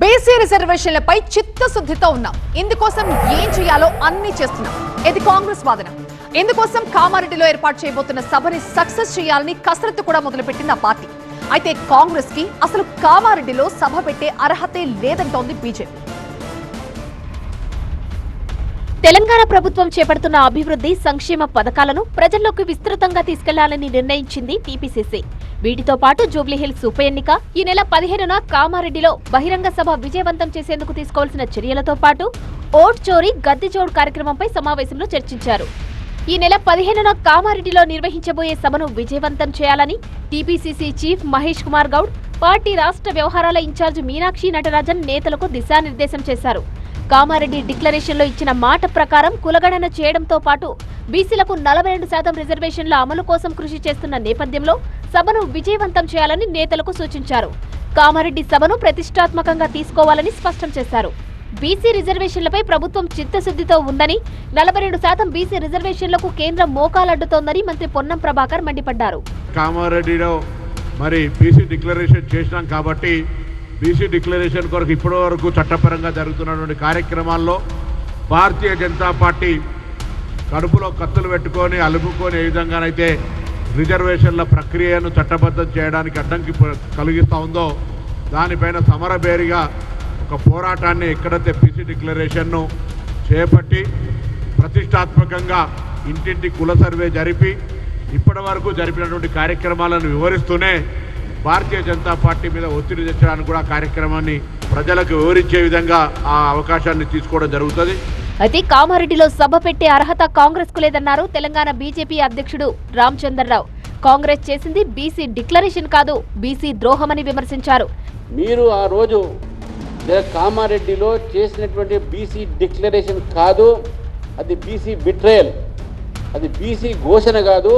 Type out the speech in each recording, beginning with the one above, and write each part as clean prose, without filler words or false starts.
BC రిజర్వేషన్లపై చిత్తశుద్ధితో ఉన్నాం. ఇందుకోసం ఏం చేయాలో అన్ని చేస్తున్నాం. ఇది కాంగ్రెస్ వాదన. ఇందుకోసం కామారెడ్డిలో ఏర్పాటు చేయబోతున్న సభని సక్సెస్ చేయాలని కసరత్తు కూడా మొదలుపెట్టింది ఆ పార్టీ. అయితే కాంగ్రెస్ కి అసలు కామారెడ్డిలో సభ పెట్టే అర్హతే లేదంటోంది బీజేపీ. తెలంగాణ ప్రభుత్వం చేపడుతున్న అభివృద్ధి సంక్షేమ పథకాలను ప్రజల్లోకి విస్తృతంగా తీసుకెళ్లాలని నిర్ణయించింది టీపీసీసీ. వీటితో పాటు జూబ్లీహిల్స్ ఉప ఎన్నిక, ఈ నెల 15న కామారెడ్డిలో బహిరంగ సభ విజయవంతం చేసేందుకు తీసుకోవాల్సిన చర్యలతో పాటు ఓట్ చోరీ గద్దె జోడ్ కార్యక్రమంపై సమావేశంలో చర్చించారు. ఈ నెల 15న కామారెడ్డిలో నిర్వహించబోయే సభను విజయవంతం చేయాలని TPCC chief Mahesh Kumar Goud, party రాష్ట్ర వ్యవహారాల ఇన్ఛార్జ్ మీనాక్షి నటరాజన్ నేతలకు దిశానిర్దేశం చేశారు. కామారెడ్డి డిక్లరేషన్లో ఇచ్చిన మాట ప్రకారం కులగణన చేయడంతో పాటు బీసీలకు 42% రిజర్వేషన్ల అమలు కోసం కృషి చేస్తున్న నేపథ్యంలో సభను విజయవంతం చేయాలని నేతలకు సూచించారు. కామారెడ్డి సభను ప్రతిష్టాత్మకంగా తీసుకోవాలని స్పష్టం చేశారు. బీసీ రిజర్వేషన్లపై ప్రభుత్వం చిత్తశుద్ధితో ఉందని, 42% బీసీ రిజర్వేషన్లకు కేంద్రం మోకాలడ్డుతోందని మంత్రి పొన్నం ప్రభాకర్ మండిపడ్డారు. కామారెడ్డిలో మరి బీసీ డిక్లరేషన్ చేసినాం కాబట్టి బీసీ డిక్లరేషన్ కొరకు ఇప్పటి వరకు చట్టపరంగా జరుగుతున్నటువంటి కార్యక్రమాల్లో భారతీయ జనతా పార్టీ కడుపులో కత్తులు పెట్టుకొని అలుపుకొని ఏ విధంగానైతే రిజర్వేషన్ల ప్రక్రియను చట్టబద్ధం చేయడానికి అడ్డంకి కలిగిస్తూ ఉందో దానిపైన సమరబేరిగా ఒక పోరాటాన్ని ఎక్కడైతే బీసీ డిక్లరేషన్ను చేపట్టి ప్రతిష్టాత్మకంగా ఇంటింటి కుల సర్వే జరిపి ఇప్పటి వరకు జరిపినటువంటి కార్యక్రమాలను వివరిస్తూనే భారతీయ జనతా పార్టీ మీద ఒత్తిడి తెచ్చడానికి కూడా కార్యక్రమాన్ని ప్రజలకు వివరించే విధంగా ఆ అవకాశాన్ని తీసుకోవడం జరుగుతుంది. అయితే కామారెడ్డిలో సభ పెట్టే అర్హత కాంగ్రెస్ కు లేదన్నారు తెలంగాణ బీజేపీ అధ్యక్షుడు రామచంద్రరావు. కాంగ్రెస్ చేసింది బీసీ డిక్లరేషన్ కాదు, బీసీ ద్రోహమని విమర్శించారు. మీరు ఆ రోజు కామారెడ్డిలో చేసినటువంటి బీసీ డిక్లరేషన్ కాదు, అది బీసీ బిట్రేయల్, అది బీసీ ఘోషణ కాదు,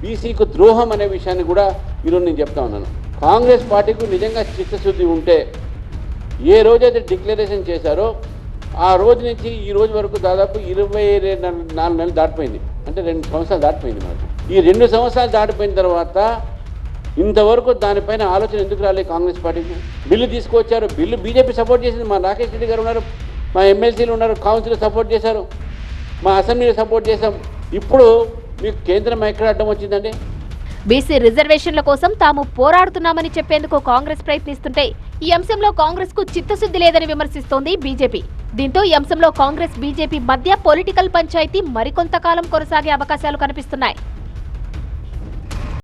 బీసీకు ద్రోహం అనే విషయాన్ని కూడా ఈరోజు నేను చెప్తా ఉన్నాను. కాంగ్రెస్ పార్టీకు నిజంగా చిత్తశుద్ధి ఉంటే ఏ రోజైతే డిక్లరేషన్ చేశారో ఆ రోజు నుంచి ఈ రోజు వరకు దాదాపు 24 నెలలు దాటిపోయింది, అంటే 2 సంవత్సరాలు దాటిపోయింది. మనకు ఈ 2 సంవత్సరాలు దాటిపోయిన తర్వాత ఇంతవరకు దానిపైన ఆలోచన ఎందుకు రాలేదు కాంగ్రెస్ పార్టీకి? బిల్లు తీసుకొచ్చారు, బిల్లు బీజేపీ సపోర్ట్ చేసింది. మా రాకేష్ రెడ్డి గారు ఉన్నారు, మా ఎమ్మెల్సీలు ఉన్నారు, కౌన్సిల్ సపోర్ట్ చేశారు, మా అసెంబ్లీలో సపోర్ట్ చేశాం. ఇప్పుడు మీకు కేంద్రం ఎక్కడ అడ్డం వచ్చిందండి? బీసీ రిజర్వేషన్ల కోసం తాము పోరాడుతున్నామని చెప్పేందుకు కాంగ్రెస్ ప్రయత్నిస్తుంటే ఈ అంశంలో కాంగ్రెస్ కు చిత్తశుద్ధి లేదని విమర్శిస్తోంది బీజేపీ. దీంతో ఈ అంశంలో కాంగ్రెస్ బీజేపీ మధ్య పొలిటికల్ పంచాయతీ మరికొంతకాలం కొనసాగే అవకాశాలు కనిపిస్తున్నాయి.